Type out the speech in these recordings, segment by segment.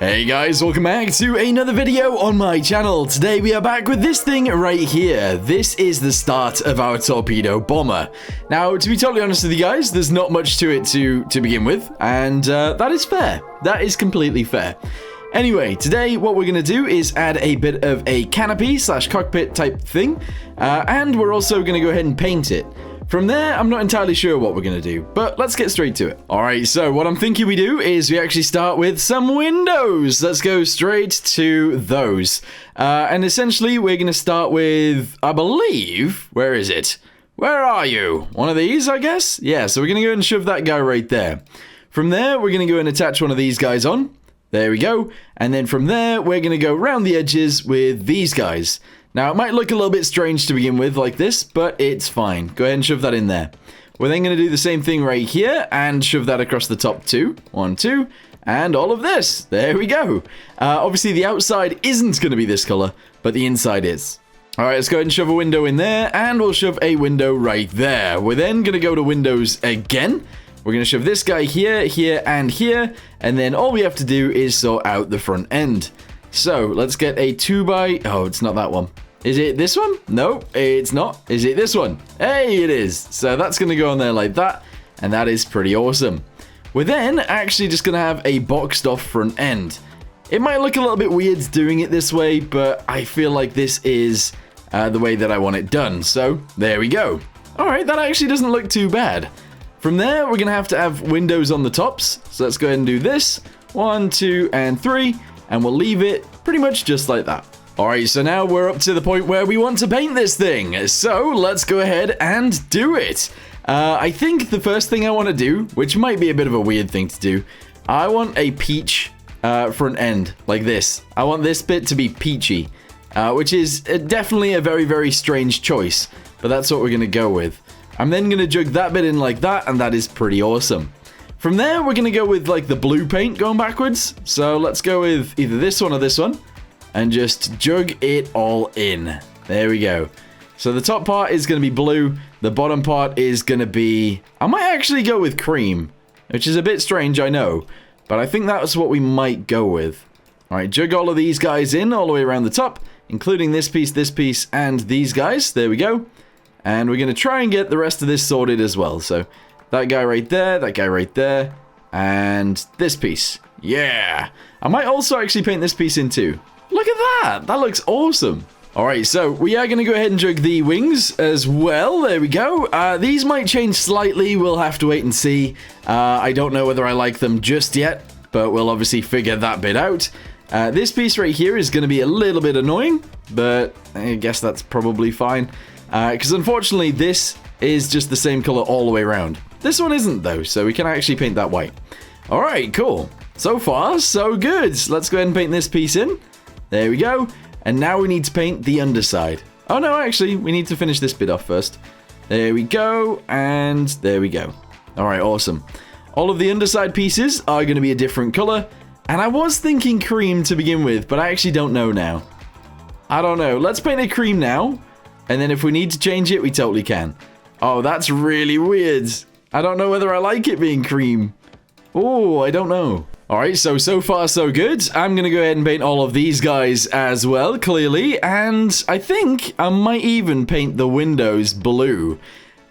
Hey guys, welcome back to another video on my channel. Today we are back with this thing right here. This is the start of our torpedo bomber. Now, to be totally honest with you guys, there's not much to it to begin with, and that is fair. That is completely fair. Anyway, today what we're going to do is add a bit of a canopy / cockpit type thing, and we're also going to go ahead and paint it. From there, I'm not entirely sure what we're going to do, but let's get straight to it. Alright, so what I'm thinking we do is we actually start with some windows. Let's go straight to those. And essentially, we're going to start with, I believe, where is it? Where are you? One of these, I guess? Yeah, so we're going to go and shove that guy right there. From there, we're going to go and attach one of these guys on. There we go. And then from there, we're going to go around the edges with these guys. Now, it might look a little bit strange to begin with like this, but it's fine. Go ahead and shove that in there. We're then going to do the same thing right here and shove that across the top too. 1, 2, and all of this. There we go. Obviously, the outside isn't going to be this color, but the inside is. All right, let's go ahead and shove a window in there, and we'll shove a window right there. We're then going to go to windows again. We're going to shove this guy here, here, and here, and then all we have to do is sort out the front end. So, let's get a 2x... Oh, it's not that one. Is it this one? No, it's not. Is it this one? Hey, it is. So that's going to go on there like that, and that is pretty awesome. We're then actually just going to have a boxed off front end. It might look a little bit weird doing it this way, but I feel like this is the way that I want it done. So, there we go. Alright, that actually doesn't look too bad. From there, we're going to have windows on the tops. So let's go ahead and do this. 1, 2, and 3. And we'll leave it pretty much just like that. Alright, so now we're up to the point where we want to paint this thing. So let's go ahead and do it. I think the first thing I want to do, which might be a bit of a weird thing to do, I want a peach front end like this. I want this bit to be peachy, which is definitely a very, very strange choice. But that's what we're going to go with. I'm then going to jug that bit in like that, and that is pretty awesome. From there, we're going to go with like the blue paint going backwards. So let's go with either this one or this one. And just jug it all in. There we go. So the top part is going to be blue. The bottom part is going to be... I might actually go with cream. Which is a bit strange, I know. But I think that's what we might go with. Alright, jug all of these guys in all the way around the top. Including this piece, and these guys. There we go. And we're going to try and get the rest of this sorted as well. So that guy right there, that guy right there. And this piece. Yeah. I might also actually paint this piece in too. Look at that! That looks awesome! Alright, so we are going to go ahead and jug the wings as well. There we go. These might change slightly. We'll have to wait and see. I don't know whether I like them just yet, but we'll obviously figure that bit out. This piece right here is going to be a little bit annoying, but I guess that's probably fine. Because unfortunately, this is just the same color all the way around. This one isn't, though, so we can actually paint that white. Alright, cool. So far, so good. Let's go ahead and paint this piece in. There we go. And now we need to paint the underside. Oh no, actually, we need to finish this bit off first. There we go, and there we go. Alright, awesome. All of the underside pieces are going to be a different color. And I was thinking cream to begin with, but I actually don't know now. I don't know. Let's paint it cream now. And then if we need to change it, we totally can. Oh, that's really weird. I don't know whether I like it being cream. Oh, I don't know. Alright, so far so good. I'm going to go ahead and paint all of these guys as well, clearly. And I think I might even paint the windows blue.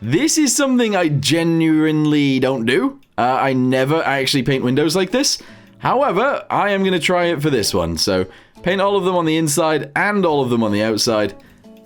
This is something I genuinely don't do. I never actually paint windows like this. However, I am going to try it for this one. So, paint all of them on the inside and all of them on the outside.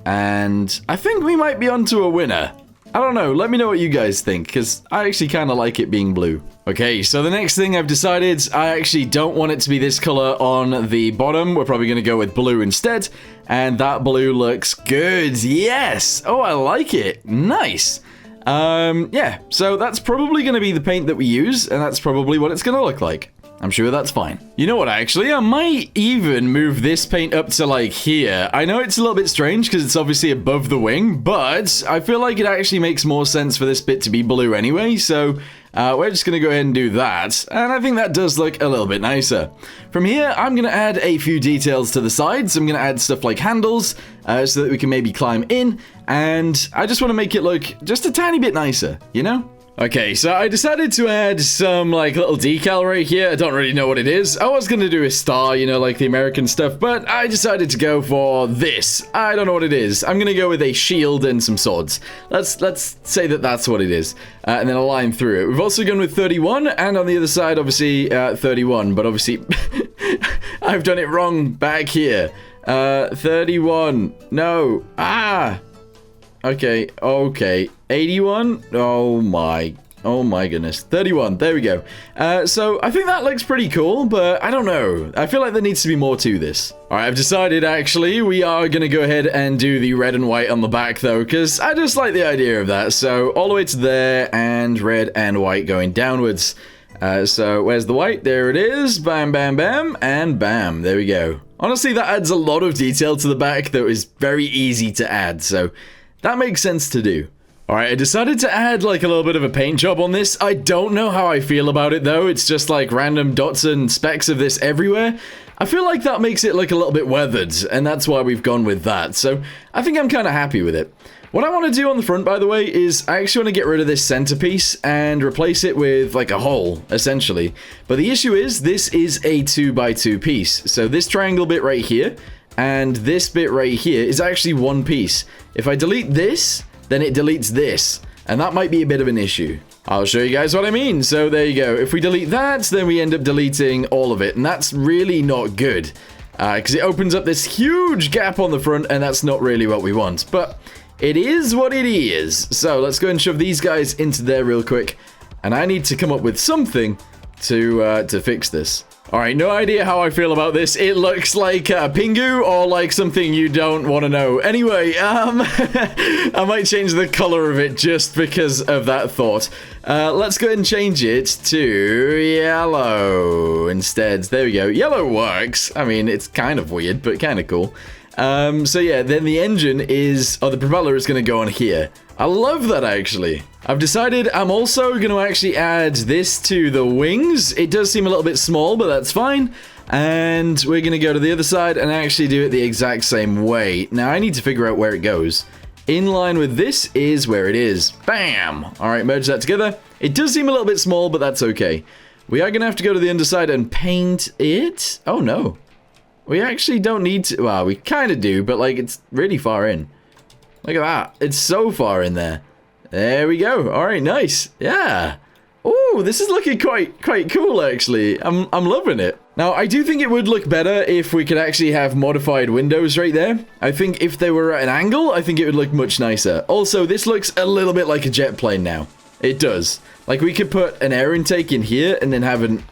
And I think we might be onto a winner. I don't know, let me know what you guys think, because I actually kind of like it being blue. Okay, so the next thing I've decided, I actually don't want it to be this color on the bottom. We're probably going to go with blue instead, and that blue looks good. Yes! Oh, I like it. Nice. Yeah, so that's probably going to be the paint that we use, and that's probably what it's going to look like. I'm sure that's fine. You know what, actually? I might even move this paint up to, like, here. I know it's a little bit strange because it's obviously above the wing, but I feel like it actually makes more sense for this bit to be blue anyway, so we're just going to go ahead and do that, and I think that does look a little bit nicer. From here, I'm going to add a few details to the sides. I'm going to add stuff like handles so that we can maybe climb in, and I just want to make it look just a tiny bit nicer, you know? Okay, so I decided to add some, like, little decal right here. I don't really know what it is. I was gonna do a star, you know, like the American stuff, but I decided to go for this. I don't know what it is. I'm gonna go with a shield and some swords. Let's say that that's what it is. And then a line through it. We've also gone with 31, and on the other side, obviously, 31. But obviously, I've done it wrong back here. 31. No. Ah! Okay, 81? Oh my goodness. 31, there we go. So I think that looks pretty cool, but I don't know. I feel like there needs to be more to this. Alright, I've decided actually we are gonna go ahead and do the red and white on the back though, because I just like the idea of that. So all the way to there, and red and white going downwards. So where's the white? There it is. Bam, bam, bam, and bam. There we go. Honestly, that adds a lot of detail to the back that is very easy to add, so that makes sense to do. Alright, I decided to add like a little bit of a paint job on this. I don't know how I feel about it though. It's just like random dots and specks of this everywhere. I feel like that makes it like a little bit weathered, and that's why we've gone with that. So I think I'm kind of happy with it. What I want to do on the front, by the way, is I actually want to get rid of this centerpiece and replace it with like a hole, essentially. But the issue is this is a 2x2 piece. So this triangle bit right here and this bit right here is actually one piece. If I delete this, then it deletes this, and that might be a bit of an issue. I'll show you guys what I mean. So there you go. If we delete that, then we end up deleting all of it, and that's really not good, because it opens up this huge gap on the front, and that's not really what we want. But it is what it is. So let's go and shove these guys into there real quick, and I need to come up with something to fix this. Alright, no idea how I feel about this. It looks like Pingu or like something you don't want to know. Anyway, I might change the color of it just because of that thought. Let's go ahead and change it to yellow instead. There we go. Yellow works. I mean, it's kind of weird, but kind of cool. So yeah, then the engine is, the propeller is going to go on here. I love that, actually. I've decided I'm also going to actually add this to the wings. It does seem a little bit small, but that's fine. And we're going to go to the other side and actually do it the exact same way. Now, I need to figure out where it goes. In line with this is where it is. Bam! Alright, merge that together. It does seem a little bit small, but that's okay. We are going to have to go to the underside and paint it. Oh, no. We actually don't need to. Well, we kind of do, but like it's really far in. Look at that. It's so far in there. There we go. All right, nice. Yeah. Oh, this is looking quite cool, actually. I'm loving it. Now, I do think it would look better if we could actually have modified windows right there. I think if they were at an angle, I think it would look much nicer. Also, this looks a little bit like a jet plane now. It does. Like, we could put an air intake in here and then have an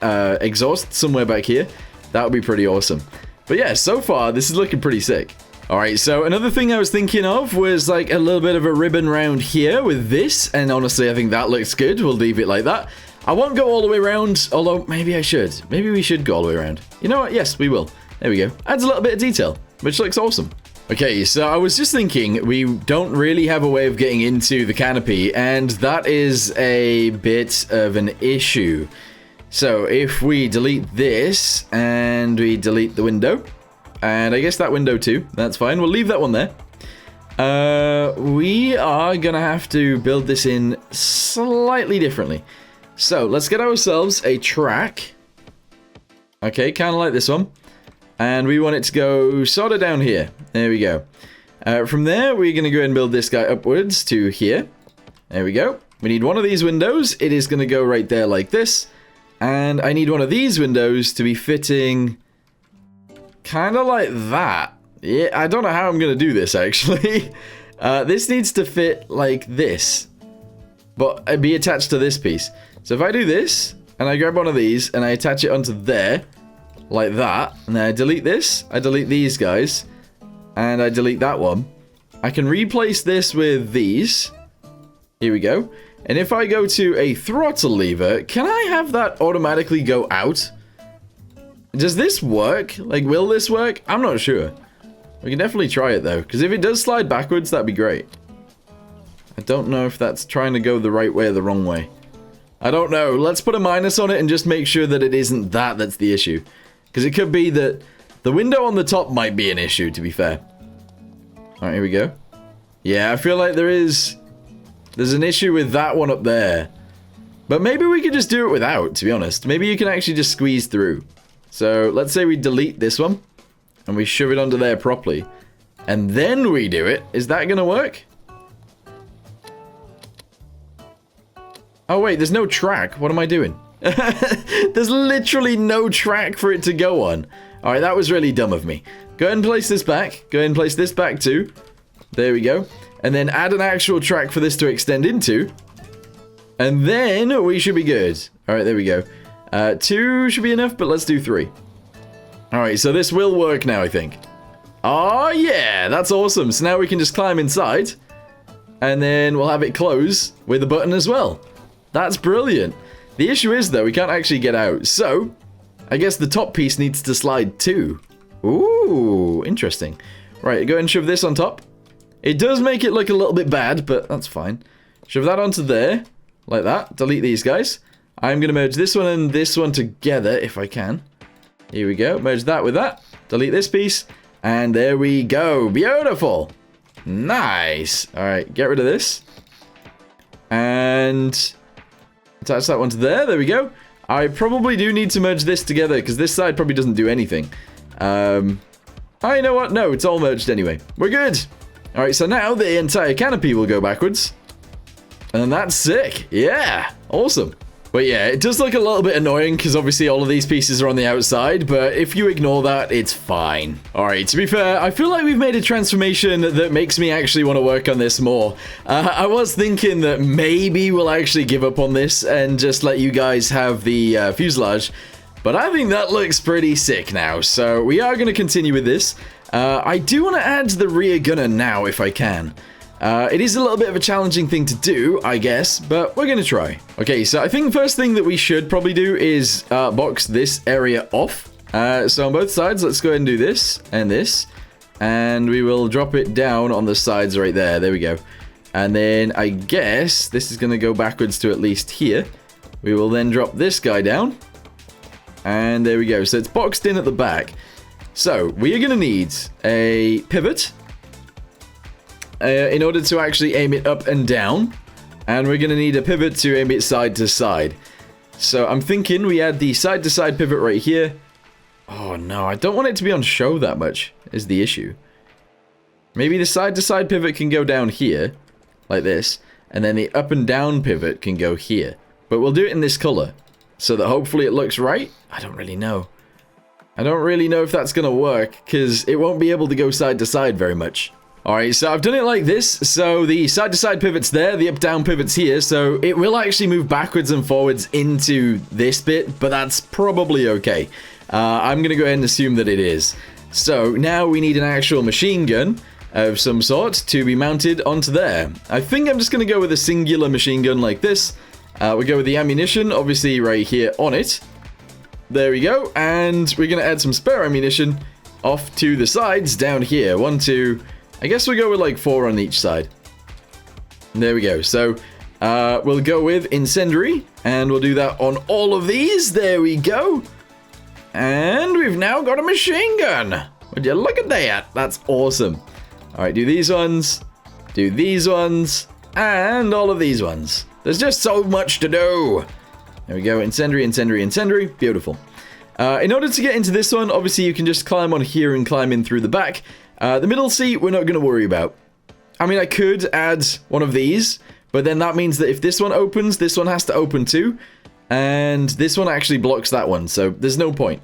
exhaust somewhere back here. That would be pretty awesome. But yeah, so far, this is looking pretty sick. Alright, so another thing I was thinking of was like a little bit of a ribbon round here with this. And honestly, I think that looks good. We'll leave it like that. I won't go all the way around, although maybe I should. Maybe we should go all the way around. You know what? Yes, we will. There we go. Adds a little bit of detail, which looks awesome. Okay, so I was just thinking we don't really have a way of getting into the canopy, and that is a bit of an issue. So if we delete this and we delete the window, and I guess that window too, that's fine. We'll leave that one there. We are gonna have to build this in slightly differently. So let's get ourselves a track. Okay, kind of like this one. And we want it to go sort of down here. There we go. From there, we're gonna go ahead and build this guy upwards to here. There we go. We need one of these windows. It is gonna go right there like this. And I need one of these windows to be fitting kind of like that. Yeah, I don't know how I'm going to do this, actually. This needs to fit like this, but be attached to this piece. So if I do this, and I grab one of these, and I attach it onto there, like that, and then I delete this, I delete these guys, and I delete that one, I can replace this with these. Here we go. And if I go to a throttle lever, can I have that automatically go out? Does this work? Like, will this work? I'm not sure. We can definitely try it, though, because if it does slide backwards, that'd be great. I don't know if that's trying to go the right way or the wrong way. I don't know. Let's put a minus on it and just make sure that it isn't that's the issue. Because it could be that the window on the top might be an issue, to be fair. Alright, here we go. Yeah, I feel like there's an issue with that one up there. But maybe we could just do it without, to be honest. Maybe you can actually just squeeze through. So let's say we delete this one. And we shove it onto there properly. And then we do it. Is that going to work? Oh, wait, there's no track. What am I doing? There's literally no track for it to go on. All right, that was really dumb of me. Go ahead and place this back. Go ahead and place this back too. There we go. And then add an actual track for this to extend into. And then we should be good. All right, there we go. 2 should be enough, but let's do 3. All right, so this will work now, I think. Oh, yeah, that's awesome. So now we can just climb inside. And then we'll have it close with a button as well. That's brilliant. The issue is, though, we can't actually get out. So, I guess the top piece needs to slide too. Ooh, interesting. Right, go ahead and shove this on top. It does make it look a little bit bad, but that's fine. Shove that onto there. Like that. Delete these guys. I'm going to merge this one and this one together if I can. Here we go. Merge that with that. Delete this piece. And there we go. Beautiful. Nice. Alright, get rid of this. And attach that one to there. There we go. I probably do need to merge this together because this side probably doesn't do anything. Oh, you know what? No, it's all merged anyway. We're good. Alright, so now the entire canopy will go backwards. And that's sick. Yeah. Awesome. But yeah, it does look a little bit annoying because obviously all of these pieces are on the outside, but if you ignore that, it's fine. Alright, to be fair, I feel like we've made a transformation that makes me actually want to work on this more. I was thinking that maybe we'll actually give up on this and just let you guys have the fuselage, but I think that looks pretty sick now, so we are going to continue with this. I do want to add the rear gunner now if I can. It is a little bit of a challenging thing to do, I guess, but we're going to try. Okay, so I think the first thing that we should probably do is box this area off. So on both sides, let's go ahead and do this and this. And we will drop it down on the sides right there. There we go. And then I guess this is going to go backwards to at least here. We will then drop this guy down. And there we go. So it's boxed in at the back. So we are going to need a pivot. In order to actually aim it up and down. And we're going to need a pivot to aim it side to side. So I'm thinking we add the side to side pivot right here. Oh no, I don't want it to be on show that much, is the issue. Maybe the side to side pivot can go down here, like this. And then the up and down pivot can go here. But we'll do it in this color, so that hopefully it looks right. I don't really know. I don't really know if that's going to work, because it won't be able to go side to side very much. Alright, so I've done it like this, so the side-to-side pivot's there, the up-down pivot's here, so it will actually move backwards and forwards into this bit, but that's probably okay. I'm going to go ahead and assume that it is. So, now we need an actual machine gun of some sort to be mounted onto there. I think I'm just going to go with a singular machine gun like this. We go with the ammunition, obviously right here on it. There we go, and we're going to add some spare ammunition off to the sides down here. 1, 2... I guess we'll go with like 4 on each side. There we go. So, we'll go with incendiary, and we'll do that on all of these. There we go. And we've now got a machine gun. Would you look at that? That's awesome. All right, do these ones, and all of these ones. There's just so much to do. There we go. Incendiary, incendiary, incendiary. Beautiful. In order to get into this one, obviously you can just climb on here and climb in through the back. The middle seat, we're not going to worry about. I mean, I could add one of these, but then that means that if this one opens, this one has to open too. And this one actually blocks that one, so there's no point.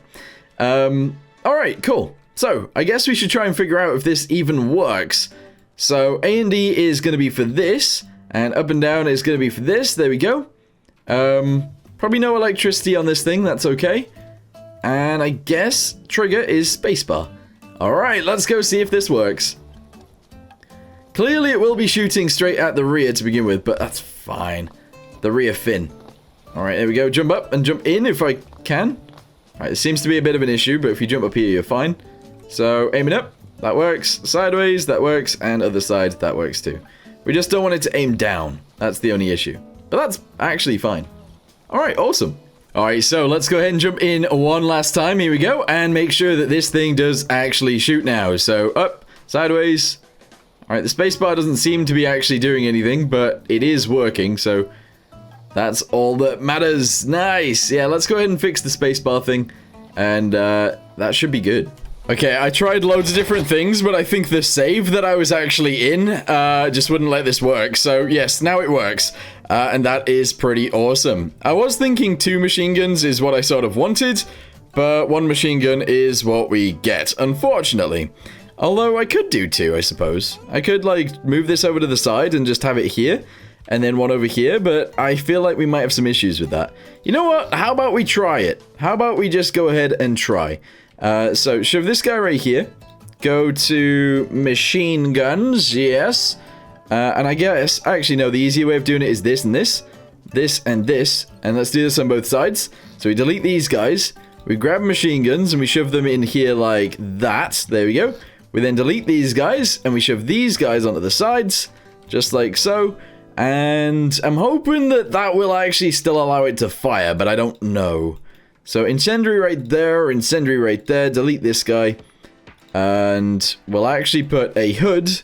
Alright, cool. So, I guess we should try and figure out if this even works. So, A and D is going to be for this, and up and down is going to be for this. There we go. Probably no electricity on this thing, that's okay. And I guess trigger is spacebar. Alright, let's go see if this works. Clearly it will be shooting straight at the rear to begin with, but that's fine. The rear fin. Alright, there we go. Jump up and jump in if I can. Alright, it seems to be a bit of an issue, but if you jump up here, you're fine. So, aiming up. That works. Sideways, that works. And other side, that works too. We just don't want it to aim down. That's the only issue. But that's actually fine. Alright, awesome. Alright, so let's go ahead and jump in one last time. Here we go. And make sure that this thing does actually shoot now. So, up, sideways. Alright, the spacebar doesn't seem to be actually doing anything, but it is working, so That's all that matters. Nice. Yeah, let's go ahead and fix the spacebar thing. And that should be good. Okay, I tried loads of different things, but I think the save that I was actually in just wouldn't let this work. So yes, now it works. And that is pretty awesome. I was thinking 2 machine guns is what I sort of wanted, but 1 machine gun is what we get, unfortunately. Although I could do 2, I suppose. I could, like, move this over to the side and just have it here, and then 1 over here, but I feel like we might have some issues with that. You know what? How about we try it? How about we just go ahead and try? So, shove this guy right here. Go to machine guns, yes. And I guess, actually, no, the easier way of doing it is this and this. This and this. And let's do this on both sides. So we delete these guys. We grab machine guns and we shove them in here like that. There we go. We then delete these guys and we shove these guys onto the sides. Just like so. And I'm hoping that that will actually still allow it to fire, but I don't know. So incendiary right there, incendiary right there. Delete this guy. And we'll actually put a hood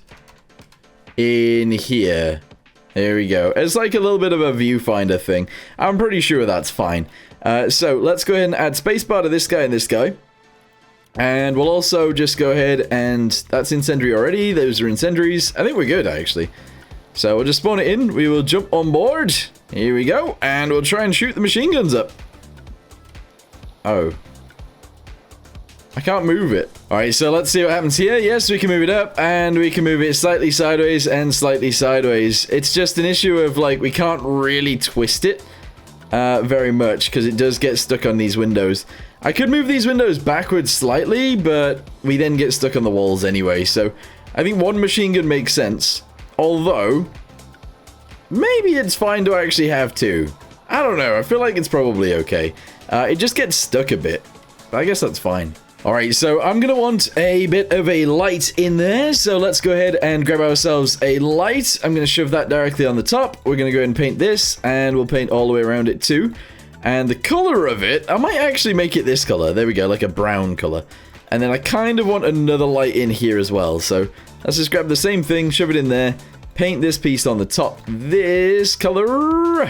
in here. There we go. It's like a little bit of a viewfinder thing. I'm pretty sure that's fine. So let's go ahead and add spacebar to this guy and this guy. And we'll also just go ahead and... That's incendiary already. Those are incendiaries. I think we're good, actually. So we'll just spawn it in. We will jump on board. Here we go. And we'll try and shoot the machine guns up. Oh. I can't move it. Alright, so let's see what happens here. Yes, we can move it up, and we can move it slightly sideways and slightly sideways. It's just an issue of, like, we can't really twist it very much, because it does get stuck on these windows. I could move these windows backwards slightly, but we then get stuck on the walls anyway, so I think 1 machine gun makes sense. Although, maybe it's fine to actually have 2. I don't know, I feel like it's probably okay. It just gets stuck a bit, but I guess that's fine. Alright, so I'm going to want a bit of a light in there, so let's go ahead and grab ourselves a light. I'm going to shove that directly on the top. We're going to go ahead and paint this, and we'll paint all the way around it too. And the color of it, I might actually make it this color. There we go, like a brown color. And then I kind of want another light in here as well, so let's just grab the same thing, shove it in there, paint this piece on the top this color.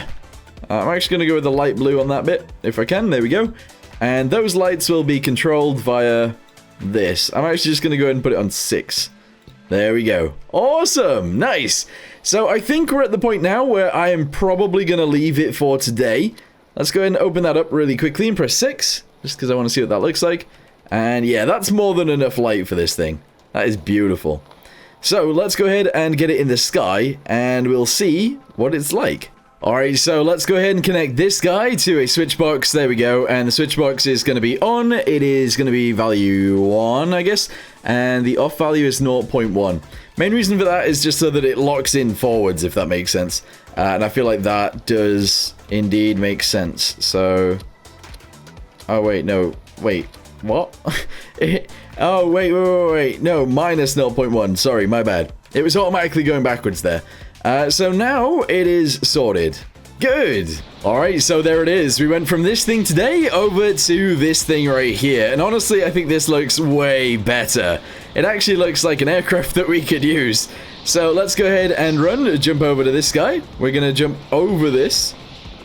I'm actually going to go with the light blue on that bit, if I can. There we go. And those lights will be controlled via this. I'm actually just going to go ahead and put it on 6. There we go. Awesome! Nice! So I think we're at the point now where I am probably going to leave it for today. Let's go ahead and open that up really quickly and press 6. Just because I want to see what that looks like. And yeah, that's more than enough light for this thing. That is beautiful. So let's go ahead and get it in the sky. And we'll see what it's like. Alright, so let's go ahead and connect this guy to a switch box. There we go. And the switch box is going to be on. It is going to be value 1, I guess. And the off value is 0.1. Main reason for that is just so that it locks in forwards, if that makes sense. And I feel like that does indeed make sense. So... Oh, wait, no. Wait, what? Oh, wait. No, minus 0.1. Sorry, my bad. It was automatically going backwards there. So now it is sorted. Good. Alright, so there it is. We went from this thing today over to this thing right here. And honestly, I think this looks way better. It actually looks like an aircraft that we could use. So let's go ahead and jump over to this guy. We're going to jump over this.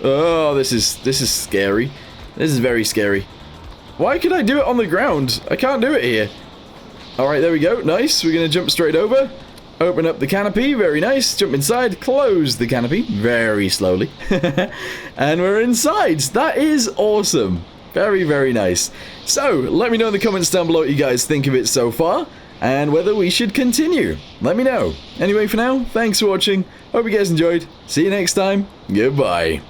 Oh, this is scary. This is very scary. Why could I do it on the ground? I can't do it here. Alright, there we go. Nice. We're going to jump straight over. Open up the canopy, very nice. Jump inside, close the canopy, very slowly. And we're inside. That is awesome. Very, very nice. So, let me know in the comments down below what you guys think of it so far, and whether we should continue. Let me know. Anyway, for now, thanks for watching. Hope you guys enjoyed. See you next time. Goodbye.